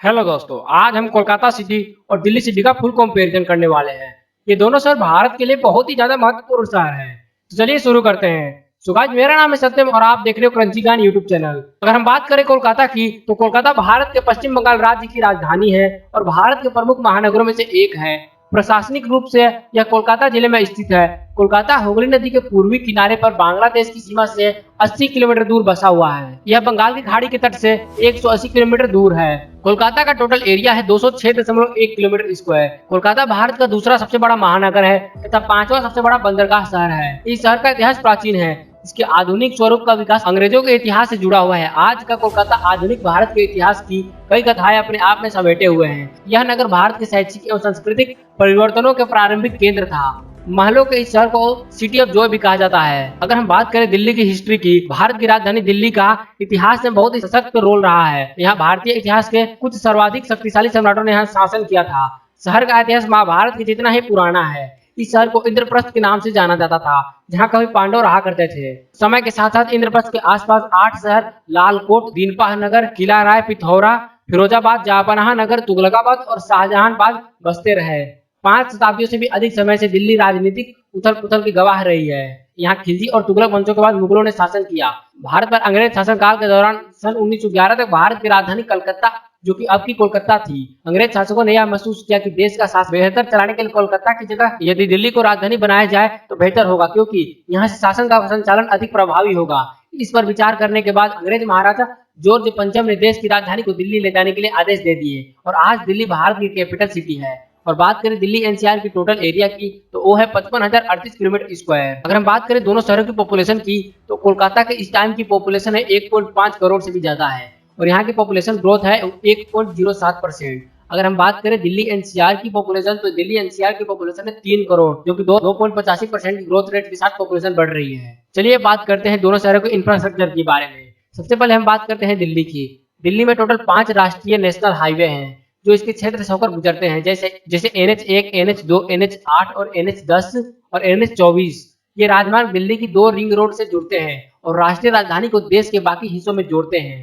Hello दोस्तों, आज हम कोलकाता सिटी और दिल्ली सिटी का फुल कंपैरिजन करने वाले हैं। ये दोनों शहर भारत के लिए बहुत ही ज्यादा महत्वपूर्ण शहर हैं। तो चलिए शुरू करते हैं। सो गाइस, मेरा नाम है सत्यम और आप देख रहे हो क्रंची ज्ञान यूट्यूब चैनल। अगर हम बात करें कोलकाता की, तो कोलकाता भारत के पश्चिम बंगाल राज्य की राजधानी है और भारत के प्रमुख महानगरों में से एक है। प्रशासनिक रूप से यह कोलकाता जिले में स्थित है। कोलकाता हुगली नदी के पूर्वी किनारे पर बांग्लादेश की सीमा से 80 किलोमीटर दूर बसा हुआ है। यह बंगाल की खाड़ी के तट से 180 किलोमीटर दूर है। कोलकाता का टोटल एरिया है 206.1 किलोमीटर स्क्वायर। कोलकाता भारत का दूसरा सबसे बड़ा महानगर है तथा पांचवा सबसे बड़ा बंदरगाह शहर है। इस शहर का इतिहास प्राचीन है। इसके आधुनिक स्वरूप का विकास अंग्रेजों के इतिहास से जुड़ा हुआ है। आज का कोलकाता आधुनिक भारत के इतिहास की कई कथाएं अपने आप में समेटे हुए हैं। यह नगर भारत के शैक्षिक एवं सांस्कृतिक परिवर्तनों के प्रारंभिक केंद्र था। महलों के इस शहर को सिटी ऑफ जॉय भी कहा जाता है। अगर हम बात करें दिल्ली की हिस्ट्री की, भारत की राजधानी दिल्ली का इतिहास में बहुत ही सशक्त रोल रहा है। यहाँ भारतीय इतिहास के कुछ सर्वाधिक शक्तिशाली सम्राटों ने यहाँ शासन किया था। शहर का इतिहास महाभारत के जितना ही पुराना है। इस शहर को इंद्रप्रस्थ के नाम से जाना जाता था, जहाँ कभी पांडव रहा करते थे। समय के साथ साथ इंद्रप्रस्थ के आसपास 8 शहर लालकोट, दीनपाल नगर, किला राय पिथौरा, फिरोजाबाद, जहांपनाह नगर, तुगलकाबाद और शाहजहांबाद बसते रहे। 5 शताब्दियों से भी अधिक समय से दिल्ली राजनीतिक उथल पुथल की गवाह रही है। यहाँ खिलजी और तुगलक वंशों के बाद मुगलों ने शासन किया। भारत पर अंग्रेज शासनकाल के दौरान सन 1911 तक भारत की राजधानी कलकत्ता, जो कि अब की कोलकाता थी। अंग्रेज शासकों ने यह महसूस किया कि देश का शासन बेहतर चलाने के लिए कोलकाता की जगह यदि दिल्ली को राजधानी बनाया जाए तो बेहतर होगा, क्योंकि यहाँ से शासन का संचालन अधिक प्रभावी होगा। इस पर विचार करने के बाद अंग्रेज महाराजा जॉर्ज पंचम ने देश की राजधानी को दिल्ली ले जाने के लिए आदेश दे दिए और आज दिल्ली भारत की कैपिटल सिटी है। और बात करें दिल्ली एनसीआर की टोटल एरिया की, तो वो है 55,038 किलोमीटर स्क्वायर। अगर हम बात करें दोनों शहरों की पॉपुलेशन की, तो कोलकाता के इस टाइम की पॉपुलेशन है 1.5 करोड़ से भी ज्यादा है और यहाँ की पॉपुलेशन ग्रोथ है 1.07%। अगर हम बात करें दिल्ली एनसीआर की पॉपुलेशन, तो दिल्ली एनसीआर की पॉपुलेशन है 3 करोड़, जो कि 2.85% की ग्रोथ रेट के साथ पॉपुलेशन बढ़ रही है। चलिए बात करते हैं दोनों शहरों के इंफ्रास्ट्रक्चर के बारे में। सबसे पहले हम बात करते हैं दिल्ली की। दिल्ली में टोटल 5 राष्ट्रीय नेशनल हाईवे हैं जो इसके क्षेत्र से होकर गुजरते हैं, जैसे NH1, NH2, NH8 और NH10 और NH24। ये राजमार्ग दिल्ली की 2 रिंग रोड से जुड़ते हैं और राष्ट्रीय राजधानी को देश के बाकी हिस्सों में जोड़ते हैं।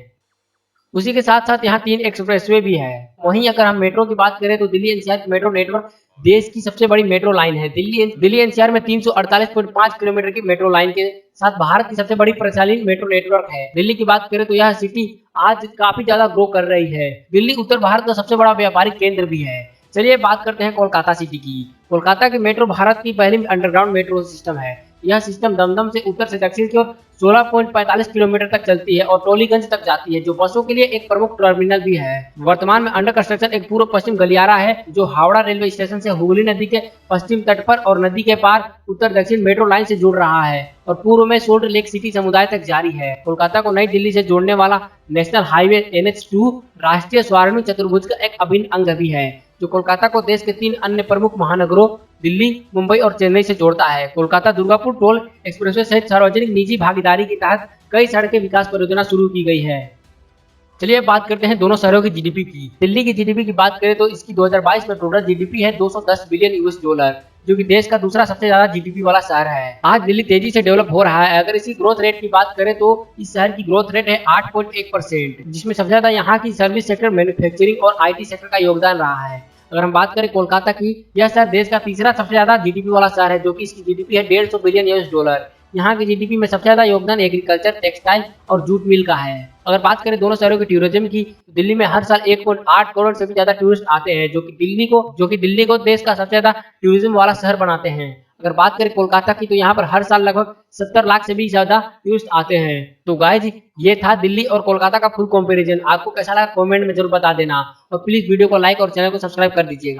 उसी के साथ साथ यहाँ 3 एक्सप्रेसवे भी है। वहीं अगर हम मेट्रो की बात करें, तो दिल्ली एनसीआर की मेट्रो नेटवर्क देश की सबसे बड़ी मेट्रो लाइन है। दिल्ली एनसीआर में 348.5 किलोमीटर की मेट्रो लाइन के साथ भारत की सबसे बड़ी प्रचलित मेट्रो नेटवर्क है। दिल्ली की बात करें तो यह सिटी आज काफी ज्यादा ग्रो कर रही है। दिल्ली उत्तर भारत का सबसे बड़ा व्यापारिक केंद्र भी है। चलिए बात करते हैं कोलकाता सिटी की। कोलकाता की मेट्रो भारत की पहली अंडरग्राउंड मेट्रो सिस्टम है। यह सिस्टम दमदम से उत्तर से दक्षिण की ओर 16.45 किलोमीटर तक चलती है और टोलीगंज तक जाती है, जो बसों के लिए एक प्रमुख टर्मिनल भी है। वर्तमान में अंडर कंस्ट्रक्शन एक पूर्व पश्चिम गलियारा है, जो हावड़ा रेलवे स्टेशन से हुगली नदी के पश्चिम तट पर और नदी के पार उत्तर दक्षिण मेट्रो लाइन से जुड़ रहा है और पूर्व में सोल्ट लेक सिटी समुदाय तक जारी है। कोलकाता को नई दिल्ली से जोड़ने वाला नेशनल हाईवे NH2 राष्ट्रीय स्वर्णिम चतुर्भुज का एक अभिन्न अंग भी है, जो कोलकाता को देश के 3 अन्य प्रमुख महानगरों दिल्ली, मुंबई और चेन्नई से जोड़ता है। कोलकाता दुर्गापुर टोल एक्सप्रेसवे सहित सार्वजनिक निजी भागीदारी के तहत कई सड़कें विकास परियोजना शुरू की गई है। चलिए बात करते हैं दोनों शहरों की जीडीपी की। दिल्ली की जीडीपी की बात करें तो इसकी 2022 में टोटल जीडीपी है 210 बिलियन US$, जो कि देश का दूसरा सबसे ज्यादा जीडीपी वाला शहर है। आज दिल्ली तेजी से डेवलप हो रहा है। अगर इसकी ग्रोथ रेट की बात करें तो इस शहर की ग्रोथ रेट है 8.1%, जिसमें सबसे ज्यादा यहाँ की सर्विस सेक्टर, मैन्युफैक्चरिंग और IT सेक्टर का योगदान रहा है। अगर हम बात करें कोलकाता की, यह शहर देश का तीसरा सबसे ज्यादा जीडीपी वाला शहर है, जो कि इसकी जीडीपी है 150 बिलियन US$। यहाँ की जीडीपी में सबसे ज्यादा योगदान एग्रीकल्चर, टेक्सटाइल और जूट मिल का है। अगर बात करें दोनों शहरों के टूरिज्म की, तो दिल्ली में हर साल 1.8 करोड़ से भी ज्यादा टूरिस्ट आते हैं, जो कि दिल्ली को देश का सबसे ज्यादा टूरिज्म वाला शहर बनाते हैं। अगर बात करें कोलकाता की, तो यहाँ पर हर साल लगभग 70 लाख से भी ज्यादा टूरिस्ट आते हैं। तो गाइज, ये था दिल्ली और कोलकाता का फुल कंपैरिजन। आपको कैसा लगा कमेंट में जरूर बता देना और प्लीज वीडियो को लाइक और चैनल को सब्सक्राइब कर दीजिएगा।